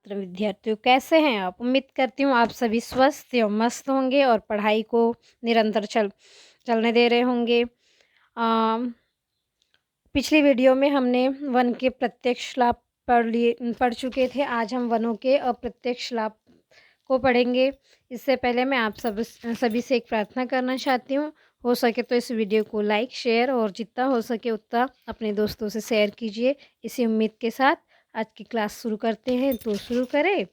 मित्र विद्यार्थियों, कैसे हैं आप? उम्मीद करती हूँ आप सभी स्वस्थ एवं मस्त होंगे और पढ़ाई को निरंतर चलने दे रहे होंगे। पिछली वीडियो में हमने वन के प्रत्यक्ष लाभ पढ़ चुके थे। आज हम वनों के अप्रत्यक्ष लाभ को पढ़ेंगे। इससे पहले मैं आप सभी से एक प्रार्थना करना चाहती हूँ। हो सके तो इस वीडियो को लाइक, शेयर और जितना हो सके उतना अपने दोस्तों से शेयर कीजिए। इसी उम्मीद के साथ आज की क्लास शुरू करते हैं, तो शुरू करें।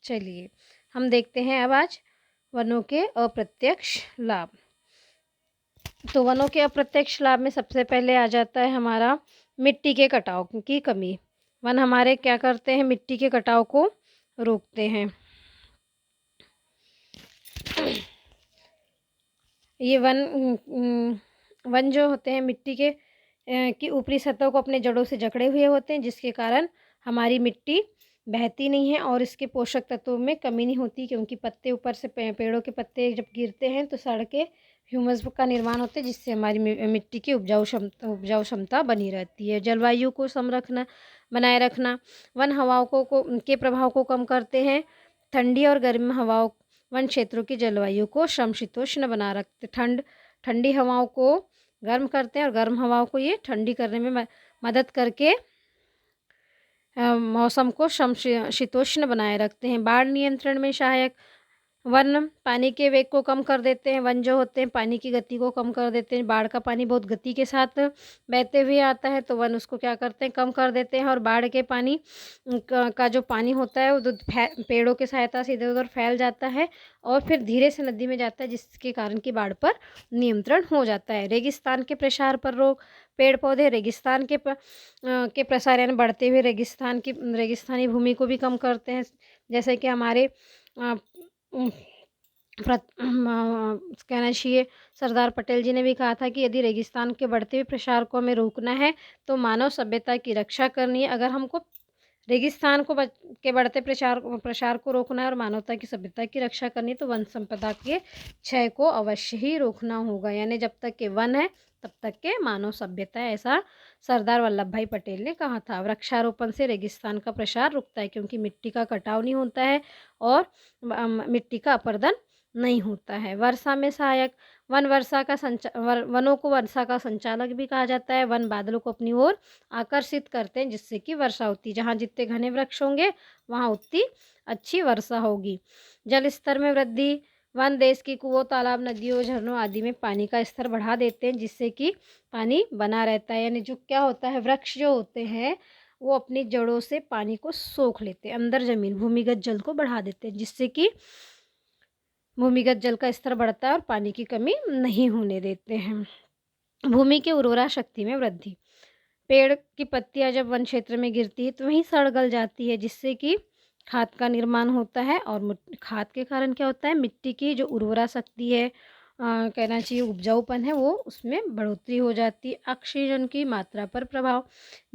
चलिए हम देखते हैं अब आज वनों के अप्रत्यक्ष लाभ। तो वनों के अप्रत्यक्ष लाभ में सबसे पहले आ जाता है हमारा मिट्टी के कटाव की कमी। वन हमारे क्या करते हैं? मिट्टी के कटाव को रोकते हैं। ये वन जो होते हैं मिट्टी के की ऊपरी सतह को अपने जड़ों से जकड़े हुए होते हैं, जिसके कारण हमारी मिट्टी बहती नहीं है और इसके पोषक तत्वों में कमी नहीं होती, क्योंकि पत्ते ऊपर से पेड़ों के पत्ते जब गिरते हैं तो सड़ के ह्यूमस का निर्माण होता है, जिससे हमारी मिट्टी की उपजाऊ क्षमता बनी रहती है। जलवायु को बनाए रखना। वन हवाओं को के प्रभाव को कम करते हैं। ठंडी और गर्म हवाओं वन क्षेत्रों की जलवायु को समशीतोष्ण बना रखते। ठंडी हवाओं को गर्म करते हैं और गर्म हवाओं को ये ठंडी करने में मदद करके मौसम को समशीतोष्ण बनाए रखते हैं। बाढ़ नियंत्रण में सहायक। वन पानी के वेग को कम कर देते हैं। वन जो होते हैं पानी की गति को कम कर देते हैं। बाढ़ का पानी बहुत गति के साथ बहते हुए आता है, तो वन उसको क्या करते हैं? कम कर देते हैं। और बाढ़ के पानी का जो पानी होता है वो पेड़ों की सहायता से इधर उधर फैल जाता है और फिर धीरे से नदी में जाता है, जिसके कारण की बाढ़ पर नियंत्रण हो जाता है। रेगिस्तान के प्रसार पर रोक। पेड़ पौधे रेगिस्तान के प्रसार यानी बढ़ते हुए रेगिस्तानी भूमि को भी कम करते हैं। जैसे कि हमारे कहना चाहिए सरदार पटेल जी ने भी कहा था कि यदि रेगिस्तान के बढ़ते हुए प्रसार को हमें रोकना है तो मानव सभ्यता की रक्षा करनी है। अगर हमको रेगिस्तान के बढ़ते प्रसार को रोकना है और मानवता की सभ्यता की रक्षा करनी है, तो वन संपदा के क्षय को अवश्य ही रोकना होगा। यानी जब तक के वन है तब तक के मानव सभ्यता है, ऐसा सरदार वल्लभ भाई पटेल ने कहा था। वृक्षारोपण से रेगिस्तान का प्रसार रुकता है, क्योंकि मिट्टी का कटाव नहीं होता है और मिट्टी का अपरदन नहीं होता है। वर्षा में सहायक। वनों को वर्षा का संचालक भी कहा जाता है। वन बादलों को अपनी ओर आकर्षित करते हैं, जिससे कि वर्षा होती है। जहाँ जितने घने वृक्ष होंगे वहाँ उतनी अच्छी वर्षा होगी। जल स्तर में वृद्धि। वन देश की कुओं, तालाब, नदियों, झरनों आदि में पानी का स्तर बढ़ा देते हैं, जिससे कि पानी बना रहता है। यानी जो क्या होता है, वृक्ष जो होते हैं वो अपनी जड़ों से पानी को सोख लेते हैं, अंदर जमीन भूमिगत जल को बढ़ा देते हैं, जिससे कि भूमिगत जल का स्तर बढ़ता है और पानी की कमी नहीं होने देते हैं। भूमि की उर्वरा शक्ति में वृद्धि। पेड़ की पत्तियां जब वन क्षेत्र में गिरती है तो वहीं सड़ गल जाती है, जिससे कि खाद का निर्माण होता है और खाद के कारण क्या होता है? मिट्टी की जो उर्वरा शक्ति है, कहना चाहिए उपजाऊपन है, वो उसमें बढ़ोतरी हो जाती है। ऑक्सीजन की मात्रा पर प्रभाव।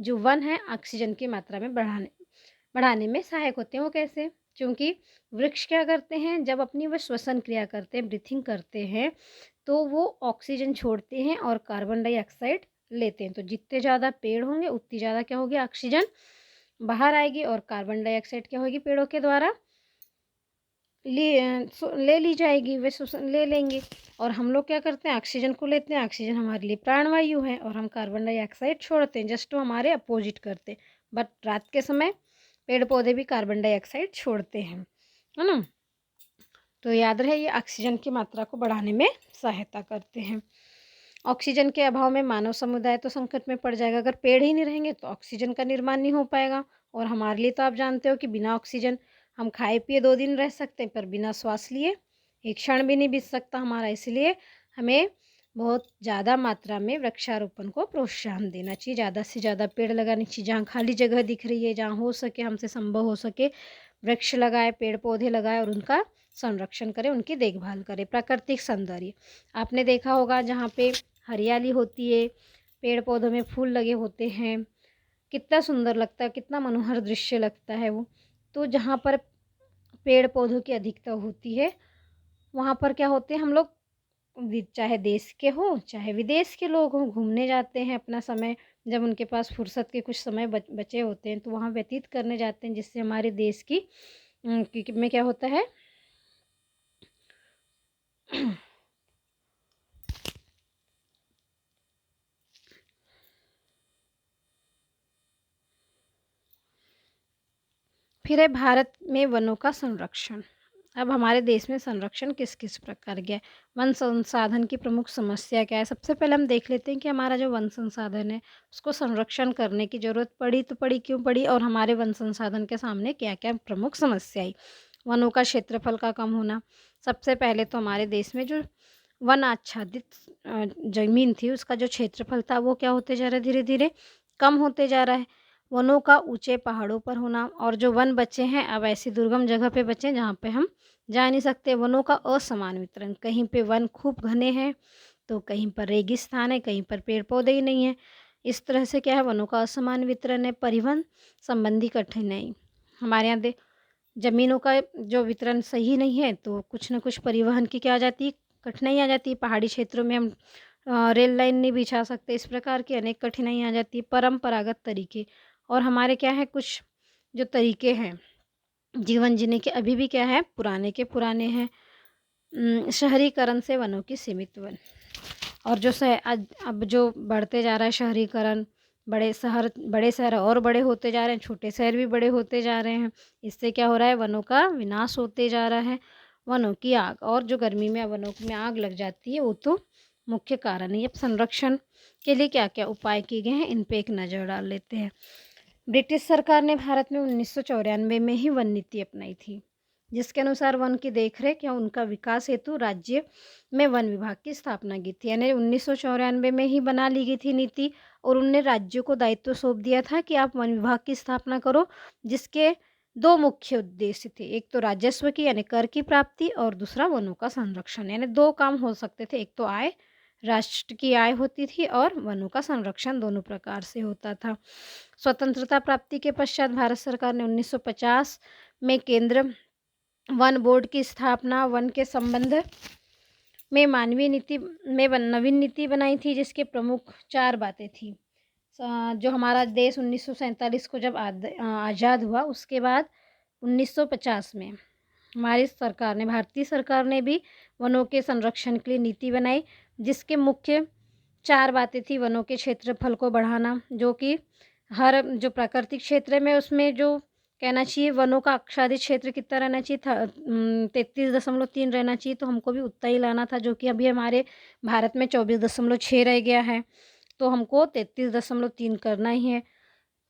जो वन है ऑक्सीजन की मात्रा में बढ़ाने में सहायक होते हैं। वो कैसे? क्योंकि वृक्ष क्या करते हैं? जब अपनी वह श्वसन क्रिया करते हैं, ब्रीथिंग करते हैं, तो वो ऑक्सीजन छोड़ते हैं और कार्बन डाइऑक्साइड लेते हैं। तो जितने ज़्यादा पेड़ होंगे उतनी ज़्यादा क्या होगी? ऑक्सीजन बाहर आएगी और कार्बन डाइऑक्साइड क्या होगी? पेड़ों के द्वारा ले ली जाएगी, वे श्वसन ले लेंगे। और हम लोग क्या करते हैं? ऑक्सीजन को लेते हैं। ऑक्सीजन हमारे लिए प्राणवायु है और हम कार्बन डाइऑक्साइड छोड़ते हैं, जस्ट वो हमारे अपोजिट करते हैं। बट रात के समय पेड़ पौधे भी कार्बन डाइऑक्साइड छोड़ते हैं, है ना? तो याद रहे, ये ऑक्सीजन की मात्रा को बढ़ाने में सहायता करते हैं। ऑक्सीजन के अभाव में मानव समुदाय तो संकट में पड़ जाएगा। अगर पेड़ ही नहीं रहेंगे तो ऑक्सीजन का निर्माण नहीं हो पाएगा। और हमारे लिए तो आप जानते हो कि बिना ऑक्सीजन हम खाए पिए 2 दिन रह सकते हैं, पर बिना श्वास लिए एक क्षण भी नहीं बीत सकता हमारा। इसलिए हमें बहुत ज़्यादा मात्रा में वृक्षारोपण को प्रोत्साहन देना चाहिए। ज़्यादा से ज़्यादा पेड़ लगाने चाहिए। जहाँ खाली जगह दिख रही है, जहाँ हो सके, हमसे संभव हो सके, वृक्ष लगाए, पेड़ पौधे लगाए और उनका संरक्षण करें, उनकी देखभाल करें। प्राकृतिक सौंदर्य। आपने देखा होगा जहाँ पे हरियाली होती है, पेड़ पौधों में फूल लगे होते हैं, कितना सुंदर लगता है, कितना मनोहर दृश्य लगता है वो। तो जहाँ पर पेड़ पौधों की अधिकता होती है वहाँ पर क्या होते हैं? हम लोग चाहे देश के हो चाहे विदेश के लोग हों, घूमने जाते हैं, अपना समय जब उनके पास फुर्सत के कुछ समय बचे होते हैं तो वहाँ व्यतीत करने जाते हैं, जिससे हमारे देश की में क्या होता है फिर है भारत में वनों का संरक्षण। अब हमारे देश में संरक्षण किस किस प्रकार का है, वन संसाधन की प्रमुख समस्या क्या है। सबसे पहले हम देख लेते हैं कि हमारा जो वन संसाधन है उसको संरक्षण करने की ज़रूरत पड़ी तो पड़ी, क्यों पड़ी, और हमारे वन संसाधन के सामने क्या क्या प्रमुख समस्या आई। वनों का क्षेत्रफल का कम होना। सबसे पहले तो हमारे देश में जो वन आच्छादित ज़मीन थी उसका जो क्षेत्रफल था वो क्या होते जा रहा है, धीरे धीरे कम होते जा रहा है। वनों का ऊंचे पहाड़ों पर होना, और जो वन बचे हैं अब ऐसी दुर्गम जगह पे बचे हैं जहाँ पे हम जा नहीं सकते। वनों का असमान वितरण, कहीं पे वन खूब घने हैं तो कहीं पर रेगिस्तान है, कहीं पर पेड़ पौधे ही नहीं है। इस तरह से क्या है, वनों का असमान वितरण है। परिवहन संबंधी कठिनाई, हमारे यहाँ ज़मीनों का जो वितरण सही नहीं है तो कुछ ना कुछ परिवहन की क्या आ जाती है, कठिनाई आ जाती है। पहाड़ी क्षेत्रों में हम रेल लाइन नहीं बिछा सकते, इस प्रकार की अनेक कठिनाई आ जाती है। परंपरागत तरीके, और हमारे क्या है कुछ जो तरीके हैं जीवन जीने के अभी भी क्या है, पुराने के पुराने हैं। शहरीकरण से वनों की सीमित वन, और जो अब जो बढ़ते जा रहा है शहरीकरण, बड़े शहर और बड़े होते जा रहे हैं, छोटे शहर भी बड़े होते जा रहे हैं। इससे क्या हो रहा है, वनों का विनाश होते जा रहा है। वनों की आग, और जो गर्मी में वनों में आग लग जाती है वो तो मुख्य कारण है। अब संरक्षण के लिए क्या क्या उपाय किए गए हैं इन पे एक नज़र डाल लेते हैं। ब्रिटिश सरकार ने भारत में 1994 में ही वन नीति अपनाई थी, जिसके अनुसार वन की देखरेख या उनका विकास हेतु राज्य में वन विभाग की स्थापना की थी। यानी 1994 में ही बना ली गई थी नीति, और उनने राज्यों को दायित्व सौंप दिया था कि आप वन विभाग की स्थापना करो, जिसके दो मुख्य उद्देश्य थे। एक तो राजस्व की यानी कर की प्राप्ति, और दूसरा वनों का संरक्षण। यानी दो काम हो सकते थे, एक तो आय, राष्ट्र की आय होती थी, और वनों का संरक्षण, दोनों प्रकार से होता था। स्वतंत्रता प्राप्ति के पश्चात भारत सरकार ने 1950 में केंद्र वन बोर्ड की स्थापना, वन के संबंध में मानवीय नीति में नवीन नीति बनाई थी, जिसके प्रमुख 4 बातें थी। जो हमारा देश 1947 को जब आज़ाद हुआ, उसके बाद 1950 में हमारी सरकार ने, भारतीय सरकार ने भी वनों के संरक्षण के लिए नीति बनाई, जिसके मुख्य 4 बातें थी। वनों के क्षेत्रफल को बढ़ाना, जो कि हर जो प्राकृतिक क्षेत्र में उसमें जो कहना चाहिए वनों का आच्छादित क्षेत्र कितना रहना चाहिए था, 33.3 रहना चाहिए, तो हमको भी उतना ही लाना था, जो कि अभी हमारे भारत में 24.6 रह गया है। तो हमको 33.3 करना ही है,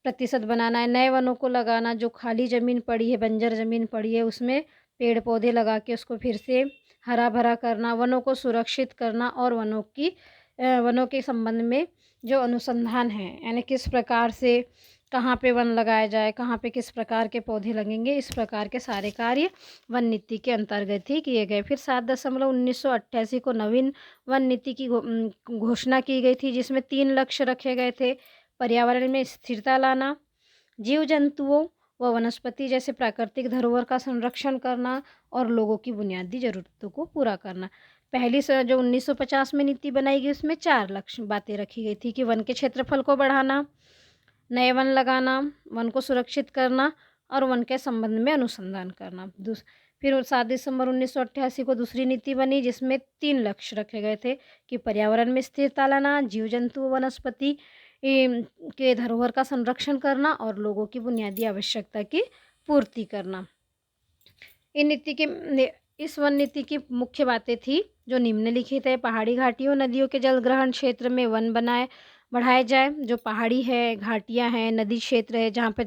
प्रतिशत बनाना है। नए वनों को लगाना, जो खाली ज़मीन पड़ी है, बंजर ज़मीन पड़ी है, उसमें पेड़ पौधे लगा के उसको फिर से हरा भरा करना। वनों को सुरक्षित करना, और वनों के संबंध में जो अनुसंधान है, यानी किस प्रकार से कहाँ पे वन लगाया जाए, कहाँ पे किस प्रकार के पौधे लगेंगे, इस प्रकार के सारे कार्य वन नीति के अंतर्गत ही किए गए। फिर 7/1988 को नवीन वन नीति की घोषणा की गई थी, जिसमें 3 लक्ष्य रखे गए थे। पर्यावरण में स्थिरता लाना, जीव जंतुओं व वनस्पति जैसे प्राकृतिक धरोहर का संरक्षण करना, और लोगों की बुनियादी ज़रूरतों को पूरा करना। पहली जो 1950 में नीति बनाई गई उसमें 4 लक्ष्य बातें रखी गई थी कि वन के क्षेत्रफल को बढ़ाना, नए वन लगाना, वन को सुरक्षित करना, और वन के संबंध में अनुसंधान करना। फिर 7 दिसंबर 1988 को दूसरी नीति बनी, जिसमें 3 लक्ष्य रखे गए थे कि पर्यावरण में स्थिरता लाना, जीव जंतु वनस्पति के धरोहर का संरक्षण करना, और लोगों की बुनियादी आवश्यकता की पूर्ति करना। इस वन नीति की मुख्य बातें थी जो निम्नलिखित है। पहाड़ी घाटियों, नदियों के जलग्रहण क्षेत्र में वन बढ़ाए जाए। जो पहाड़ी है, घाटियाँ हैं, नदी क्षेत्र है, जहाँ पर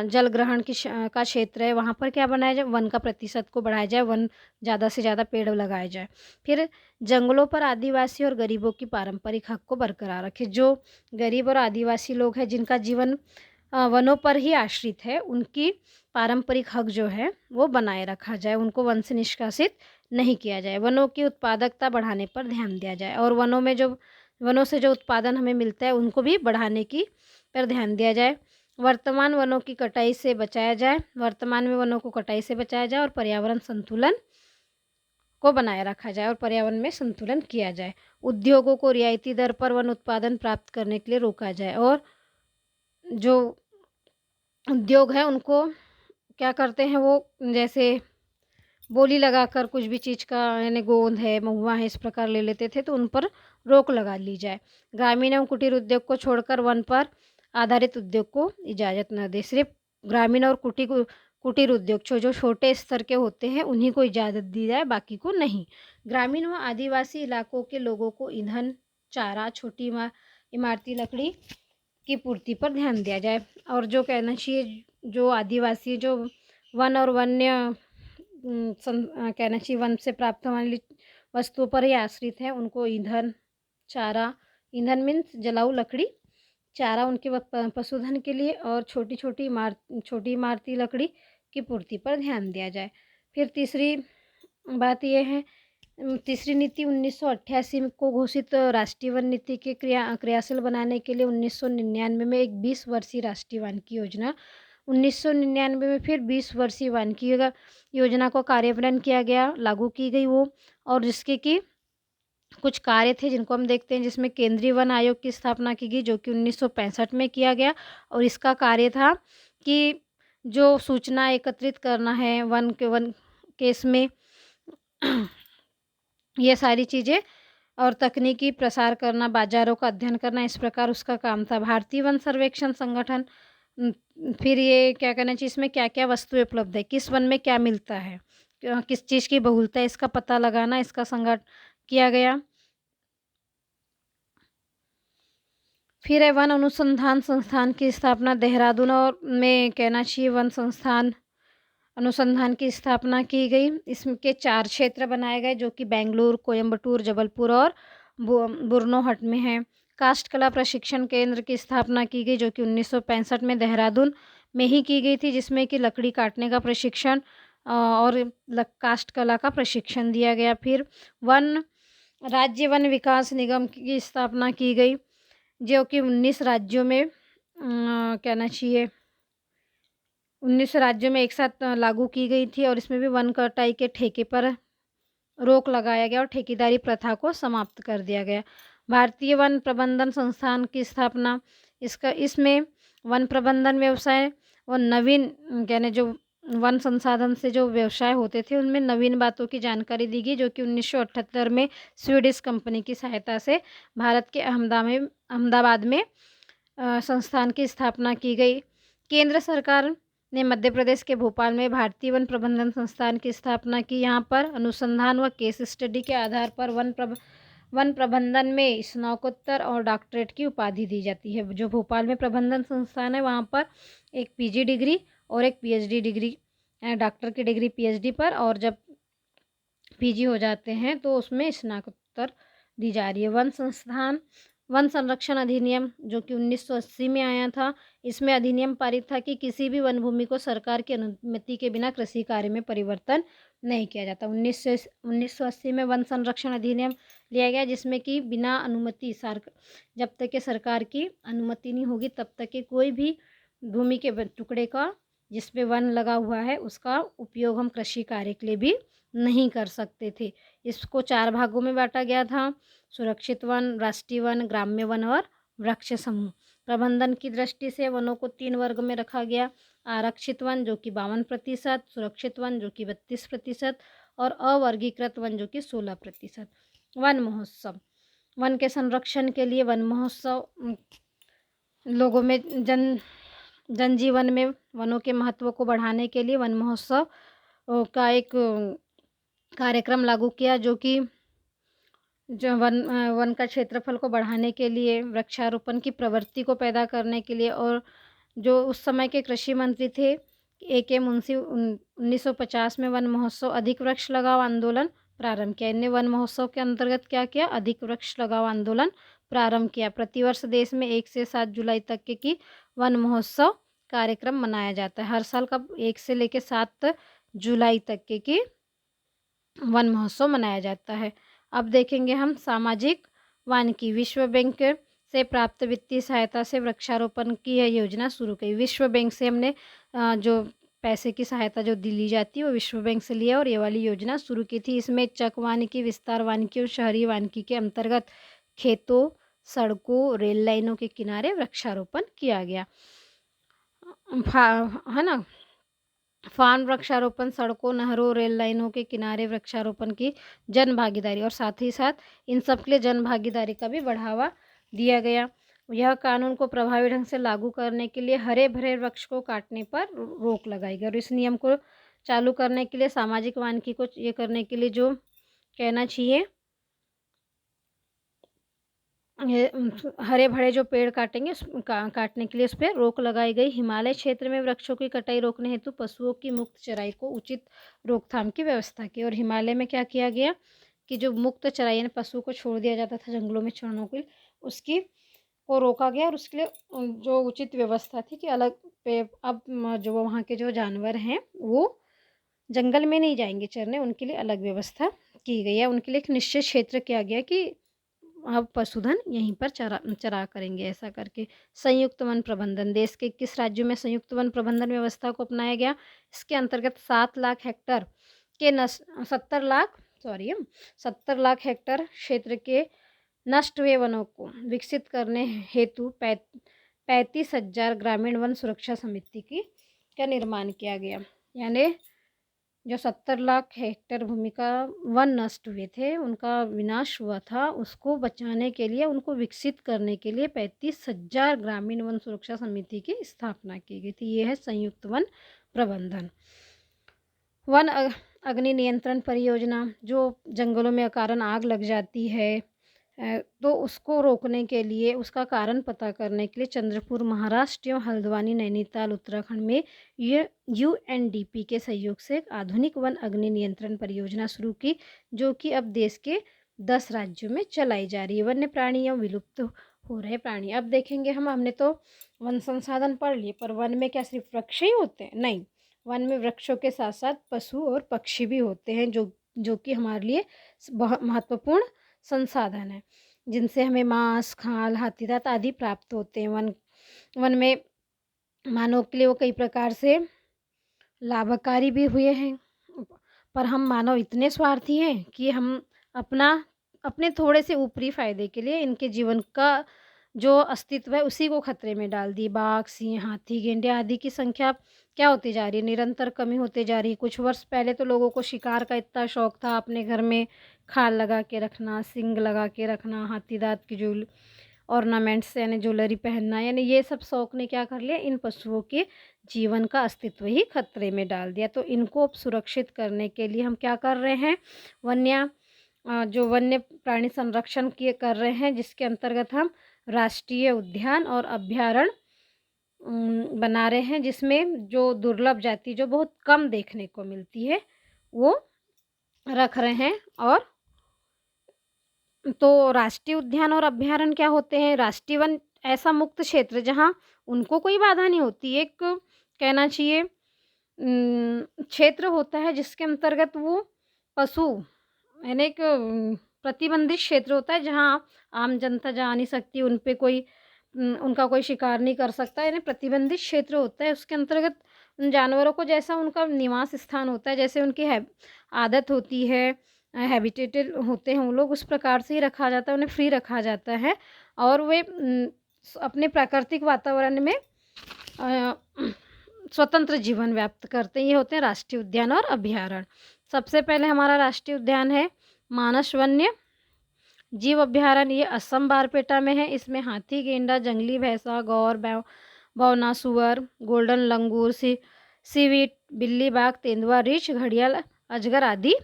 जल ग्रहण का क्षेत्र है, वहाँ पर क्या बनाया जाए, वन का प्रतिशत को बढ़ाया जाए, वन ज़्यादा से ज़्यादा पेड़ लगाए जाए। फिर जंगलों पर आदिवासी और गरीबों की पारंपरिक हक को बरकरार रखें। जो गरीब और आदिवासी लोग हैं जिनका जीवन वनों पर ही आश्रित है, उनकी पारंपरिक हक जो है वो बनाए रखा जाए, उनको वन से निष्कासित नहीं किया जाए। वनों की उत्पादकता बढ़ाने पर ध्यान दिया जाए, और वनों से जो उत्पादन हमें मिलता है उनको भी बढ़ाने पर ध्यान दिया जाए। वर्तमान वनों की कटाई से बचाया जाए, वर्तमान में वनों को कटाई से बचाया जाए, और पर्यावरण संतुलन को बनाए रखा जाए और पर्यावरण में संतुलन किया जाए। उद्योगों को रियायती दर पर वन उत्पादन प्राप्त करने के लिए रोका जाए और जो उद्योग है उनको क्या करते हैं वो, जैसे बोली लगाकर कुछ भी चीज़ का यानी गोंद है, महुआ है, इस प्रकार ले लेते थे, तो उन पर रोक लगा ली जाए। ग्रामीण एवं कुटीर उद्योग को छोड़कर वन पर आधारित उद्योग को इजाज़त न दें। सिर्फ ग्रामीण और कुटीर उद्योग जो छोटे स्तर के होते हैं उन्हीं को इजाज़त दी जाए, बाकी को नहीं। ग्रामीण व आदिवासी इलाकों के लोगों को ईंधन, चारा, छोटी इमारती लकड़ी की पूर्ति पर ध्यान दिया जाए। और जो कहना चाहिए, जो आदिवासी जो वन और वन्य कहना चाहिए वन से प्राप्त होने वाली वस्तुओं पर ही आश्रित हैं, उनको ईंधन, चारा, ईंधन मीन्स जलाऊ लकड़ी, चारा उनके पशुधन के लिए और छोटी इमारती लकड़ी की पूर्ति पर ध्यान दिया जाए। फिर तीसरी बात यह है, तीसरी नीति 1988 को घोषित राष्ट्रीय वन नीति के क्रियाशील बनाने के लिए 1999 में एक 20 वर्षीय राष्ट्रीय वानिकी योजना, 1999 में फिर 20 वर्षीय वानिकी योजना को कार्यान्वयन किया गया, लागू की गई वो, और जिसके कि कुछ कार्य थे जिनको हम देखते हैं, जिसमें केंद्रीय वन आयोग की स्थापना की गई जो कि 1965 में किया गया। और इसका कार्य था कि जो सूचना एकत्रित करना है वन केस में ये सारी चीज़ें, और तकनीकी प्रसार करना, बाजारों का अध्ययन करना, इस प्रकार उसका काम था। भारतीय वन सर्वेक्षण संगठन, फिर ये क्या करना चाहिए, इसमें क्या क्या वस्तुएं उपलब्ध है, किस वन में क्या मिलता है, किस चीज़ की बहुलता है, इसका पता लगाना, इसका संगठन किया गया। फिर है वन अनुसंधान संस्थान की स्थापना, देहरादून और में कहना चाहिए वन अनुसंधान की स्थापना की गई। इसके 4 क्षेत्र बनाए गए जो कि बेंगलुरु, कोयम्बटूर, जबलपुर और बुरनोहट में है। काष्ठ कला प्रशिक्षण केंद्र की स्थापना की गई जो कि 1965 में देहरादून में ही की गई थी, जिसमें कि लकड़ी काटने का प्रशिक्षण और काष्ठ कला का प्रशिक्षण दिया गया। फिर राज्य वन विकास निगम की स्थापना की गई जो कि 19 राज्यों में कहना चाहिए 19 राज्यों में एक साथ लागू की गई थी, और इसमें भी वन कटाई के ठेके पर रोक लगाया गया और ठेकेदारी प्रथा को समाप्त कर दिया गया। भारतीय वन प्रबंधन संस्थान की स्थापना, इसमें वन प्रबंधन व्यवसाय और नवीन यानी जो वन संसाधन से जो व्यवसाय होते थे उनमें नवीन बातों की जानकारी दी गई जो कि 1978 में स्वीडिश कंपनी की सहायता से भारत के अहमदाबाद में संस्थान की स्थापना की गई। केंद्र सरकार ने मध्य प्रदेश के भोपाल में भारतीय वन प्रबंधन संस्थान की स्थापना की। यहाँ पर अनुसंधान व केस स्टडी के आधार पर वन प्रबंधन में स्नातकोत्तर और डॉक्टरेट की उपाधि दी जाती है। जो भोपाल में प्रबंधन संस्थान है वहाँ पर एक पीजी डिग्री और एक पीएचडी डिग्री, डॉक्टर की डिग्री पीएचडी पर, और जब पीजी हो जाते हैं तो उसमें स्नातकोत्तर दी जा रही है। वन संरक्षण अधिनियम जो कि 1980 में आया था, इसमें अधिनियम पारित था कि किसी भी वन भूमि को सरकार की अनुमति के बिना कृषि कार्य में परिवर्तन नहीं किया जाता। 1980 में वन संरक्षण अधिनियम लिया गया जिसमें कि बिना अनुमति जब तक के सरकार की अनुमति नहीं होगी तब तक के कोई भी भूमि के टुकड़े का जिस पे वन लगा हुआ है उसका उपयोग हम कृषि कार्य के लिए भी नहीं कर सकते थे। इसको 4 भागों में बांटा गया था: सुरक्षित वन, राष्ट्रीय वन, ग्राम्य वन और वृक्ष समूह। प्रबंधन की दृष्टि से वनों को 3 वर्ग में रखा गया: आरक्षित वन जो कि 52%, सुरक्षित वन जो कि 32% और अवर्गीकृत वन जो कि 16%। वन महोत्सव, वन के संरक्षण के लिए वन महोत्सव लोगों में जनजीवन में वनों के महत्व को बढ़ाने के लिए वन महोत्सव का एक कार्यक्रम लागू किया जो कि वन का क्षेत्रफल को बढ़ाने के लिए, वृक्षारोपण की प्रवृत्ति को पैदा करने के लिए। और जो उस समय के कृषि मंत्री थे A.K. मुंशी, 1950 में वन महोत्सव अधिक वृक्ष लगाओ आंदोलन प्रारंभ किया। इन्हें वन महोत्सव के अंतर्गत क्या किया? अधिक वृक्ष लगाओ आंदोलन प्रारंभ किया। प्रतिवर्ष देश में 1 से 7 जुलाई तक के की वन महोत्सव कार्यक्रम मनाया जाता है। हर साल का 1 से लेकर 7 जुलाई तक के की वन महोत्सव मनाया जाता है। अब देखेंगे हम सामाजिक वानिकी। विश्व बैंक से प्राप्त वित्तीय सहायता से वृक्षारोपण की यह योजना शुरू की। विश्व बैंक से हमने जो पैसे की सहायता जो दी जाती है वो विश्व बैंक से लिया और ये वाली योजना शुरू की थी। इसमें चक वानिकी, विस्तार वानिकी और शहरी वानिकी के अंतर्गत खेतों, सड़कों, रेल लाइनों के किनारे वृक्षारोपण किया गया। है ना? फार्म वृक्षारोपण, सड़कों, नहरों, रेल लाइनों के किनारे वृक्षारोपण की जन भागीदारी और साथ ही साथ इन सब के लिए जन भागीदारी का भी बढ़ावा दिया गया। यह कानून को प्रभावी ढंग से लागू करने के लिए हरे भरे वृक्ष को काटने पर रोक लगाई गई और इस नियम को चालू करने के लिए सामाजिक वानिकी को ये करने के लिए जो कहना चाहिए, ये हरे भरे जो पेड़ काटेंगे काटने के लिए उस पर रोक लगाई गई। हिमालय क्षेत्र में वृक्षों की कटाई रोकने हेतु पशुओं की मुक्त चराई को उचित रोकथाम की व्यवस्था की। और हिमालय में क्या किया गया कि जो मुक्त चराई यानी पशुओं को छोड़ दिया जाता था जंगलों में चरने के लिए, उसकी को रोका गया और उसके लिए जो उचित व्यवस्था थी कि अलग पे अब जो वहाँ के जो जानवर हैं वो जंगल में नहीं जाएंगे चरने, उनके लिए अलग व्यवस्था की गई है। उनके लिए एक निश्चित क्षेत्र किया गया कि अब पशुधन यहीं पर चरा करेंगे, ऐसा करके। संयुक्त वन प्रबंधन, देश के किस राज्यों में संयुक्त वन प्रबंधन व्यवस्था को अपनाया गया? इसके अंतर्गत 7 लाख हेक्टर के 70 लाख हेक्टर क्षेत्र के नष्ट हुए वनों को विकसित करने हेतु 35,000 ग्रामीण वन सुरक्षा समिति का निर्माण किया गया। यानी जो 70 लाख हेक्टर भूमि का वन नष्ट हुए थे, उनका विनाश हुआ था, उसको बचाने के लिए, उनको विकसित करने के लिए 35,000 ग्रामीण वन सुरक्षा समिति की स्थापना की गई थी। ये है संयुक्त वन प्रबंधन। वन अग्नि नियंत्रण परियोजना, जो जंगलों में अकारण आग लग जाती है तो उसको रोकने के लिए, उसका कारण पता करने के लिए चंद्रपुर महाराष्ट्र एवं हल्द्वानी नैनीताल उत्तराखंड में ये UNDP के सहयोग से एक आधुनिक वन अग्नि नियंत्रण परियोजना शुरू की, जो कि अब देश के 10 राज्यों में चलाई जा रही है। वन्य प्राणी एवं विलुप्त हो रहे प्राणी, अब देखेंगे हमने तो वन संसाधन पढ़ लिए, पर वन में क्या सिर्फ वृक्ष ही होते हैं? नहीं, वन में वृक्षों के साथ साथ पशु और पक्षी भी होते हैं, जो कि हमारे लिए बहुत महत्वपूर्ण संसाधन है, जिनसे हमें मांस, खाल, हाथी दांत आदि प्राप्त होते हैं। वन में मानव के लिए वो कई प्रकार से लाभकारी भी हुए हैं, पर हम मानव इतने स्वार्थी हैं कि हम अपने थोड़े से ऊपरी फायदे के लिए इनके जीवन का जो अस्तित्व है उसी को खतरे में डाल दी। बाघ, सिंह, हाथी, गेंडे आदि की संख्या क्या होती जा रही है? निरंतर कमी होती जा रही है। कुछ वर्ष पहले तो लोगों को शिकार का इतना शौक था, अपने घर में खाल लगा के रखना, सींग लगा के रखना, हाथी दांत की जो ऑर्नामेंट्स यानी ज्वेलरी पहनना, यानी ये सब शौक ने क्या कर लिया, इन पशुओं के जीवन का अस्तित्व ही खतरे में डाल दिया। तो इनको अब सुरक्षित करने के लिए हम क्या कर रहे हैं? जो वन्य प्राणी संरक्षण कर रहे हैं, जिसके अंतर्गत हम राष्ट्रीय उद्यान और अभ्यारण्य बना रहे हैं, जिसमें जो दुर्लभ जाति जो बहुत कम देखने को मिलती है वो रख रहे हैं। और तो राष्ट्रीय उद्यान और अभ्यारण्य क्या होते हैं? राष्ट्रीय वन ऐसा मुक्त क्षेत्र जहाँ उनको कोई बाधा नहीं होती, एक कहना चाहिए क्षेत्र होता है जिसके अंतर्गत वो पशु यानी एक प्रतिबंधित क्षेत्र होता है जहाँ आम जनता जा नहीं सकती, उन पे कोई उनका कोई शिकार नहीं कर सकता, यानी प्रतिबंधित क्षेत्र होता है। उसके अंतर्गत उन जानवरों को जैसा उनका निवास स्थान होता है, जैसे उनकी आदत होती है, हैबिटेटेड होते हैं वो लोग, उस प्रकार से ही रखा जाता है, उन्हें फ्री रखा जाता है और वे अपने प्राकृतिक वातावरण में स्वतंत्र जीवन व्याप्त करते हैं। ये होते हैं राष्ट्रीय उद्यान और अभ्यारण्य। सबसे पहले हमारा राष्ट्रीय उद्यान है मानस वन्य जीव अभ्यारण्य, ये असम बारपेटा में है। इसमें हाथी, गेंडा, जंगली भैंसा, गौर, बौना, सुअर, गोल्डन लंगूर, सीवीट, बिल्ली, बाघ, तेंदुआ, रीछ, घड़ियाल, अजगर आदि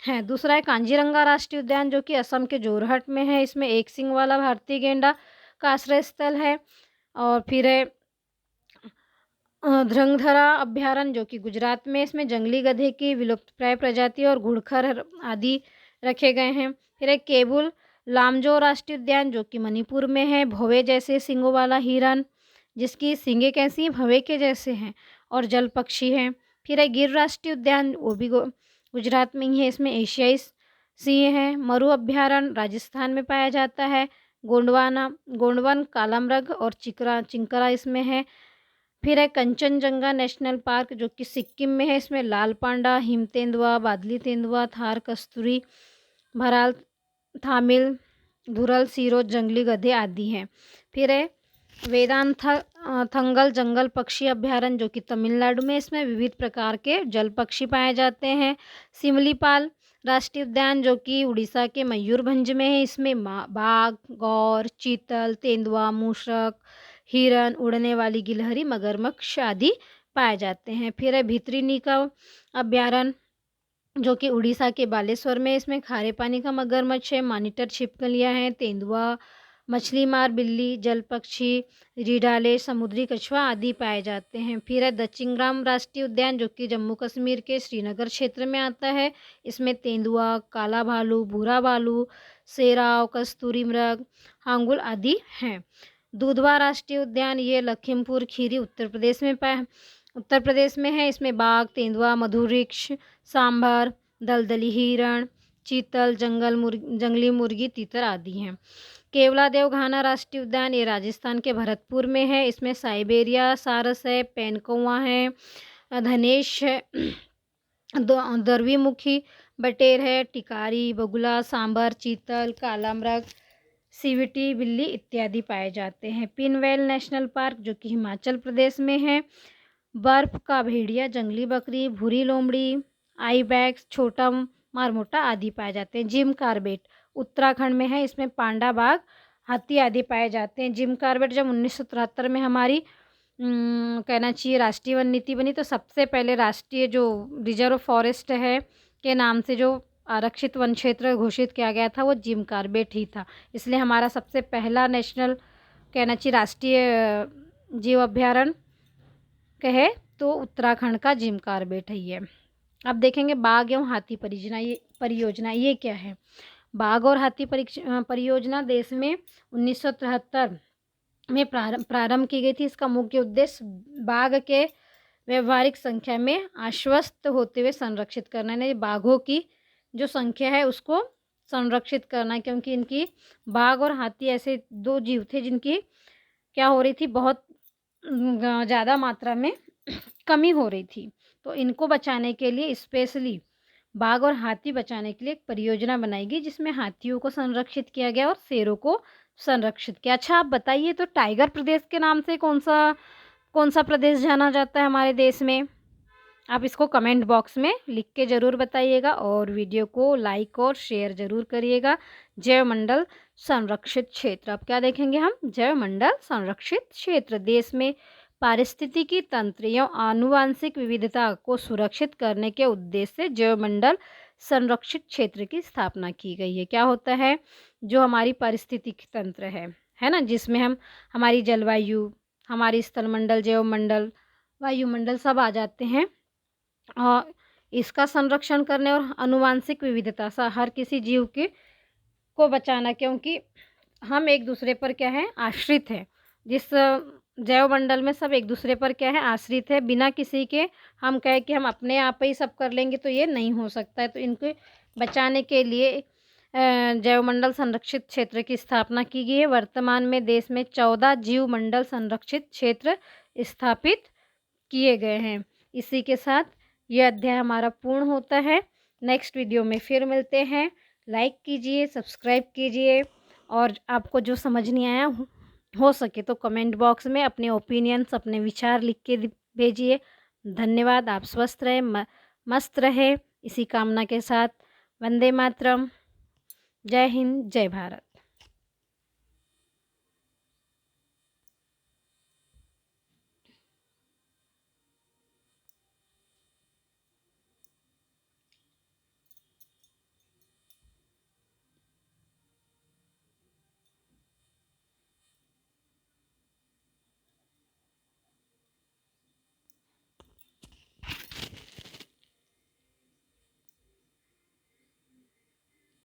हैं। दूसरा है कांजीरंगा राष्ट्रीय उद्यान, जो कि असम के जोरहट में है। इसमें एक सींग वाला भारतीय गेंडा का आश्रय स्थल है। और फिर है ध्रंगधरा अभ्यारण्य, जो कि गुजरात में, इसमें जंगली गधे की विलुप्तप्राय प्रजाति और घुड़खर आदि रखे गए हैं। फिर एक केबुल लामजो राष्ट्रीय उद्यान, जो कि मणिपुर में है। भौवे जैसे सींगों वाला हिरन, जिसकी सींगें कैसी हैं? भौवे के जैसे हैं, और जल पक्षी हैं। फिर है गिर राष्ट्रीय उद्यान, वो भी गुजरात में ही है। इसमें एशियाई सिंह हैं। मरु अभ्यारण्य राजस्थान में पाया जाता है। गोंडवन, कालामृग और चिंकारा इसमें है। फिर है कंचनजंगा नेशनल पार्क जो कि सिक्किम में है। इसमें लाल पांडा, हिम तेंदुआ, बादली तेंदुआ, थार कस्तूरी, भराल थामिल, धुरल सीरो, जंगली गधे आदि हैं। फिर है थंगल जंगल पक्षी अभयारण्य जो कि तमिलनाडु में। इसमें विविध प्रकार के जल पक्षी पाए जाते हैं। सिमलीपाल राष्ट्रीय उद्यान जो कि उड़ीसा के मयूरभंज में है। इसमें बाघ, गौर, चीतल, तेंदुआ, मूषक, हिरन, उड़ने वाली गिलहरी, मगरमच्छ आदि पाए जाते हैं। फिर है भितरकनिका अभयारण्य जो कि उड़ीसा के बालेश्वर में। इसमें खारे पानी का मगरमच्छ है, मॉनिटर छिपकलियाँ हैं, तेंदुआ, मछली मार बिल्ली, जल पक्षी, रिडाले, समुद्री कछुआ आदि पाए जाते हैं। फिर है दचिंग्राम राष्ट्रीय उद्यान जो कि जम्मू कश्मीर के श्रीनगर क्षेत्र में आता है। इसमें तेंदुआ, काला भालू, भूरा भालू, शेराव, कस्तूरी मृग, हांगुल आदि हैं। दुधवा राष्ट्रीय उद्यान ये लखीमपुर खीरी उत्तर प्रदेश में है। इसमें बाघ, तेंदुआ, मधुरिक्ष, सांभर, दलदली हिरण, चीतल, जंगली मुर्गी, तीतर आदि हैं। केवलादेव घाना राष्ट्रीय उद्यान ये राजस्थान के भरतपुर में है। इसमें साइबेरिया सारस है, पेनकौआ है, धनेश है, दरवीमुखी बटेर है, टिकारी, बगुला, सांभर, चीतल, काला मृग, सीवीटी बिल्ली इत्यादि पाए जाते हैं। पिनवेल नेशनल पार्क जो कि हिमाचल प्रदेश में है। बर्फ का भेड़िया, जंगली बकरी, भूरी लोमड़ी, आईबैक्स, छोटा मारमोटा आदि पाए जाते हैं। जिम कार्बेट उत्तराखंड में है। इसमें पांडा, बाघ, हाथी आदि पाए जाते हैं। जिम कार्बेट जब 1973 में हमारी कहना चाहिए राष्ट्रीय वन नीति बनी तो सबसे पहले राष्ट्रीय जो रिजर्व फॉरेस्ट है के नाम से जो आरक्षित वन क्षेत्र घोषित किया गया था वो जिम कार्बेट ही था। इसलिए हमारा सबसे पहला नेशनल कहना चाहिए राष्ट्रीय जीव अभ्यारण्य कहे तो उत्तराखंड का जिम कार्बेट है ये। अब देखेंगे बाघ एवं हाथी परियोजना ये क्या है। बाघ और हाथी परियोजना देश में 1973 में प्रारंभ की गई थी। इसका मुख्य उद्देश्य बाघ के व्यवहारिक संख्या में आश्वस्त होते हुए संरक्षित करना है। बाघों की जो संख्या है उसको संरक्षित करना, क्योंकि इनकी बाघ और हाथी ऐसे दो जीव थे जिनकी क्या हो रही थी, बहुत ज़्यादा मात्रा में कमी हो रही थी। तो इनको बचाने के लिए स्पेशली बाघ और हाथी बचाने के लिए एक परियोजना बनाई गई जिसमें हाथियों को संरक्षित किया गया और शेरों को संरक्षित किया। अच्छा आप बताइए तो टाइगर प्रदेश के नाम से कौन सा प्रदेश जाना जाता है हमारे देश में? आप इसको कमेंट बॉक्स में लिख के ज़रूर बताइएगा और वीडियो को लाइक और शेयर ज़रूर करिएगा। जैवमंडल संरक्षित क्षेत्र, अब क्या देखेंगे हम? जैवमंडल संरक्षित क्षेत्र देश में पारिस्थितिकी तंत्र एवं आनुवांशिक विविधता को सुरक्षित करने के उद्देश्य से जैवमंडल संरक्षित क्षेत्र की स्थापना की गई है। क्या होता है? जो हमारी पारिस्थितिकी तंत्र है ना, जिसमें हम हमारी जलवायु, हमारी स्थलमंडल, जैवमंडल, वायुमंडल सब आ जाते हैं। और इसका संरक्षण करने और आनुवांशिक विविधता सा हर किसी जीव के को बचाना, क्योंकि हम एक दूसरे पर क्या है? आश्रित है। जिस जैवमंडल में सब एक दूसरे पर क्या है? आश्रित है। बिना किसी के हम कहें कि हम अपने आप ही सब कर लेंगे तो ये नहीं हो सकता है। तो इनको बचाने के लिए जैवमंडल संरक्षित क्षेत्र की स्थापना की गई है। वर्तमान में देश में 14 जीवमंडल संरक्षित क्षेत्र स्थापित किए गए हैं। इसी के साथ ये अध्याय हमारा पूर्ण होता है। नेक्स्ट वीडियो में फिर मिलते हैं। लाइक कीजिए, सब्सक्राइब कीजिए और आपको जो समझ नहीं आया हो सके तो कमेंट बॉक्स में अपने ओपिनियंस, अपने विचार लिख के भेजिए। धन्यवाद। आप स्वस्थ रहे, मस्त रहे, इसी कामना के साथ वंदे मातरम। जय हिंद, जय भारत।